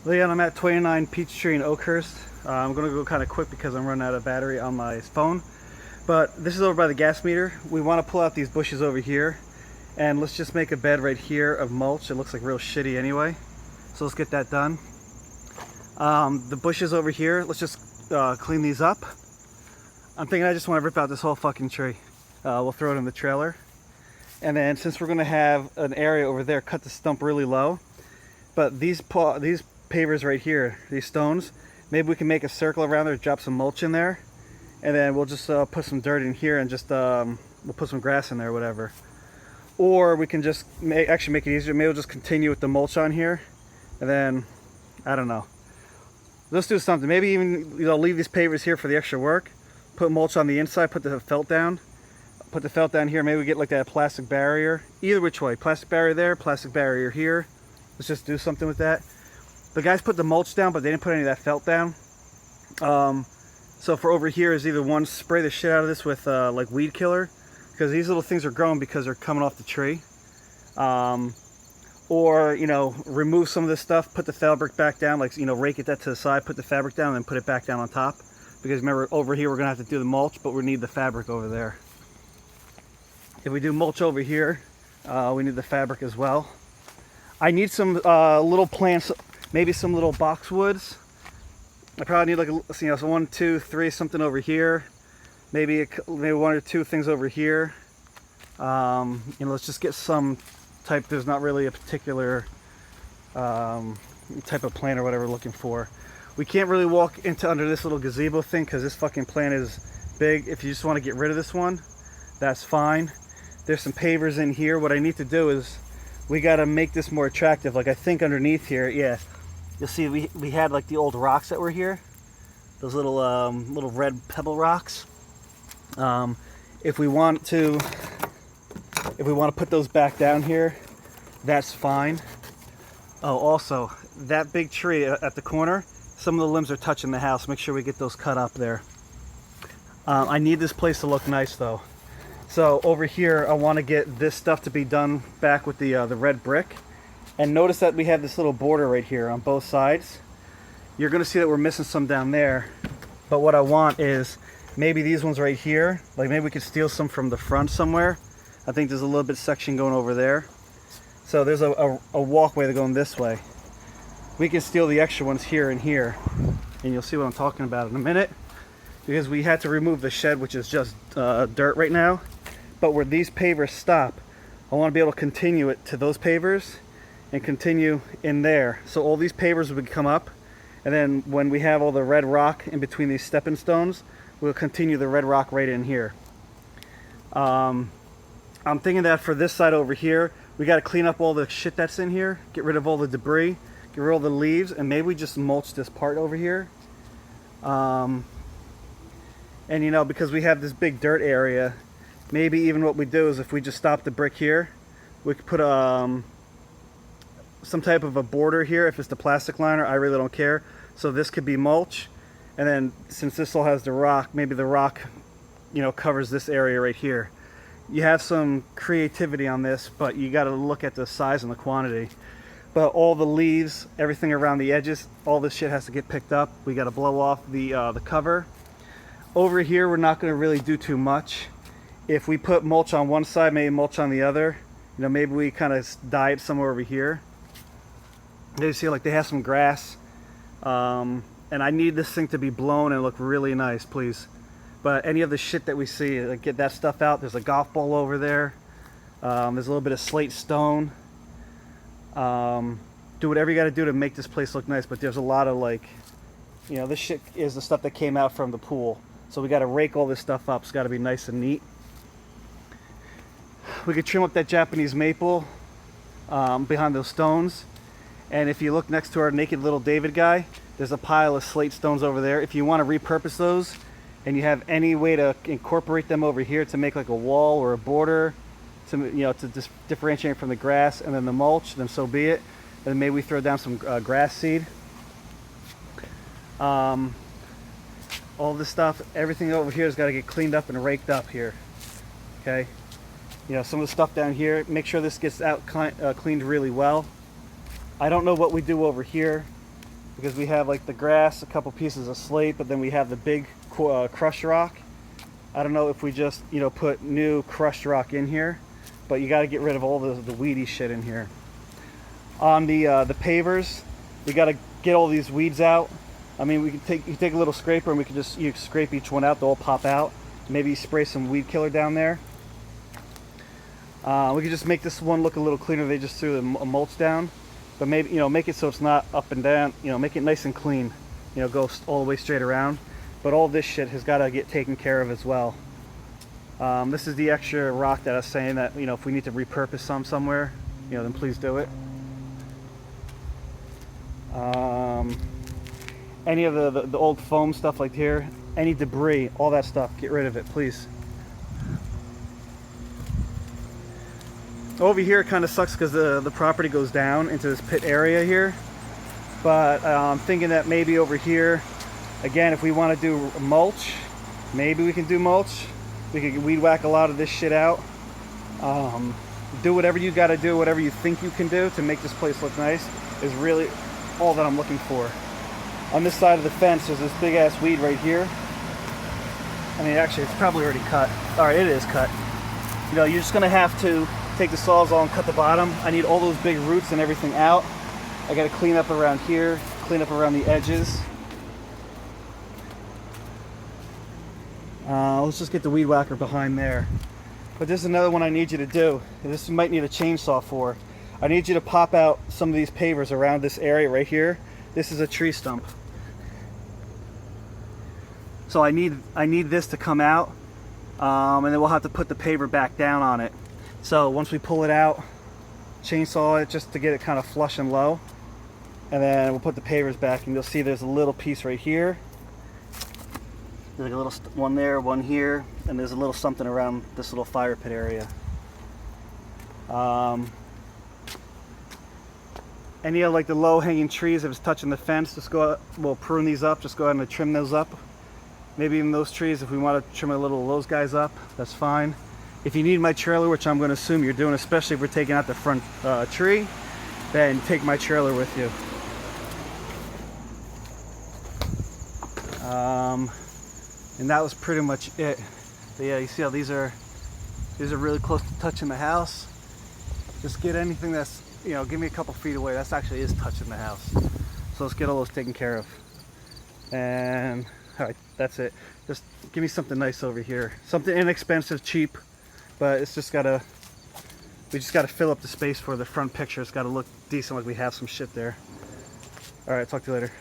Well, yeah, I'm at 29 Peachtree in Oakhurst. I'm going to go kind of quick because I'm running out of battery on my phone. But this is over by the gas meter. We want to pull out these bushes over here. And let's just make a bed right here of mulch. It looks like real shitty anyway. So let's get that done. The bushes over here, let's just clean these up. I'm thinking I just want to rip out this whole fucking tree. We'll throw it in the trailer. And then since we're going to have an area over there, cut the stump really low. But these pavers right here, these stones, maybe we can make a circle around there, drop some mulch in there, and then we'll just put some dirt in here and just we'll put some grass in there or whatever. Or we can just actually make it easier. Maybe we'll just continue with the mulch on here, and then I don't know. Let's do something. Maybe even leave these pavers here for the extra work. Put mulch on the inside. Put the felt down. Put the felt down here. Maybe we get like that plastic barrier. Either which way. Plastic barrier there. Plastic barrier here. Let's just do something with that. The guys put the mulch down, but they didn't put any of that felt down. So for over here is either one, spray the shit out of this with like weed killer, because these little things are growing because they're coming off the tree. Or remove some of this stuff, put the fabric back down, like rake it that to the side, put the fabric down, and then put it back down on top. Because remember, over here we're gonna have to do the mulch, but we need the fabric over there. If we do mulch over here, we need the fabric as well. I need some little plants, maybe some little boxwoods. I probably need like so 1, 2, 3, something over here. Maybe one or two things over here. Let's just get some type. There's not really a particular type of plant or whatever we're looking for. We can't really walk into under this little gazebo thing because this fucking plant is big. If you just want to get rid of this one, that's fine. There's some pavers in here. What I need to do is we got to make this more attractive. Like I think underneath here, yeah, you'll see we had like the old rocks that were here, those little little red pebble rocks. If we want to put those back down here, that's fine. Oh, also that big tree at the corner, some of the limbs are touching the house. Make sure we get those cut up there. I need this place to look nice though. So over here, I want to get this stuff to be done back with the red brick. And notice that we have this little border right here on both sides. You're going to see that we're missing some down there. But what I want is maybe these ones right here. Like maybe we could steal some from the front somewhere. I think there's a little bit section going over there. So there's a walkway that's going this way. We can steal the extra ones here and here. And you'll see what I'm talking about in a minute. Because we had to remove the shed, which is just dirt right now. But where these pavers stop, I want to be able to continue it to those pavers and continue in there. So all these pavers would come up, and then when we have all the red rock in between these stepping stones, we'll continue the red rock right in here. I'm thinking that for this side over here, we got to clean up all the shit that's in here, get rid of all the debris, get rid of all the leaves, and maybe we just mulch this part over here. And because we have this big dirt area, maybe even what we do is if we just stop the brick here, we could put some type of a border here. If it's the plastic liner, I really don't care. So this could be mulch, and then since this all has the rock, maybe the rock covers this area right here. You have some creativity on this, but you got to look at the size and the quantity. But all the leaves, everything around the edges, all this shit has to get picked up. We got to blow off the cover. Over here, we're not going to really do too much. If we put mulch on one side, maybe mulch on the other, maybe we kind of dye it somewhere over here. You see, like they have some grass, and I need this thing to be blown and look really nice, please. But any of the shit that we see, like, get that stuff out. There's a golf ball over there. There's a little bit of slate stone. Do whatever you got to do to make this place look nice. But there's a lot of this shit is the stuff that came out from the pool. So we got to rake all this stuff up. It's got to be nice and neat. We could trim up that Japanese maple behind those stones. And if you look next to our naked little David guy, there's a pile of slate stones over there. If you want to repurpose those and you have any way to incorporate them over here to make like a wall or a border to just differentiate from the grass and then the mulch, then so be it. And maybe we throw down some grass seed. All this stuff, everything over here has got to get cleaned up and raked up here. Okay, some of the stuff down here, make sure this gets out cleaned really well. I don't know what we do over here. because we have like the grass, a couple pieces of slate, but then we have the big crushed rock. I don't know if we just, you know, put new crushed rock in here, but you got to get rid of all the weedy shit in here. On the pavers, we got to get all these weeds out. I mean, you take a little scraper and we can just scrape each one out. They'll all pop out. Maybe spray some weed killer down there. We could just make this one look a little cleaner. They just threw a mulch down, but maybe, you know, make it so it's not up and down. You know, make it nice and clean. You know, go all the way straight around. But all this shit has got to get taken care of as well. This is the extra rock that I was saying that, you know, if we need to repurpose some somewhere, you know, then please do it. Any of the old foam stuff like here, any debris, all that stuff, get rid of it, please. Over here it kind of sucks because the property goes down into this pit area here. But I'm thinking that maybe over here, again, if we want to do mulch, maybe we can do mulch. We can weed whack a lot of this shit out. Do whatever you got to do, whatever you think you can do to make this place look nice is really all that I'm looking for. On this side of the fence, there's this big ass weed right here. I mean, actually, it's probably already cut. All right, it is cut. You know, you're just gonna have to take the Sawzall and cut the bottom. I need all those big roots and everything out. I gotta clean up around here, clean up around the edges. Let's just get the weed whacker behind there. But this is another one I need you to do. This you might need a chainsaw for. I need you to pop out some of these pavers around this area right here. This is a tree stump. So I need this to come out, and then we'll have to put the paver back down on it. So once we pull it out, chainsaw it just to get it kind of flush and low, and then we'll put the pavers back, and you'll see there's a little piece right here. There's like a little one there, one here, and there's a little something around this little fire pit area. Any of like the low-hanging trees, if it's touching the fence, just go. We'll prune these up. Just go ahead and trim those up. Maybe even those trees, if we want to trim a little of those guys up, that's fine. If you need my trailer, which I'm going to assume you're doing, especially if we're taking out the front tree, then take my trailer with you. And that was pretty much it. But yeah, you see how these are really close to touching the house. Just get anything that's, you know, give me a couple feet away. That's actually is touching the house. So let's get all those taken care of. And all right, that's it. Just give me something nice over here. Something inexpensive, cheap, but it's just gotta, we just gotta fill up the space for the front picture. It's gotta look decent, like we have some shit there. All right, talk to you later.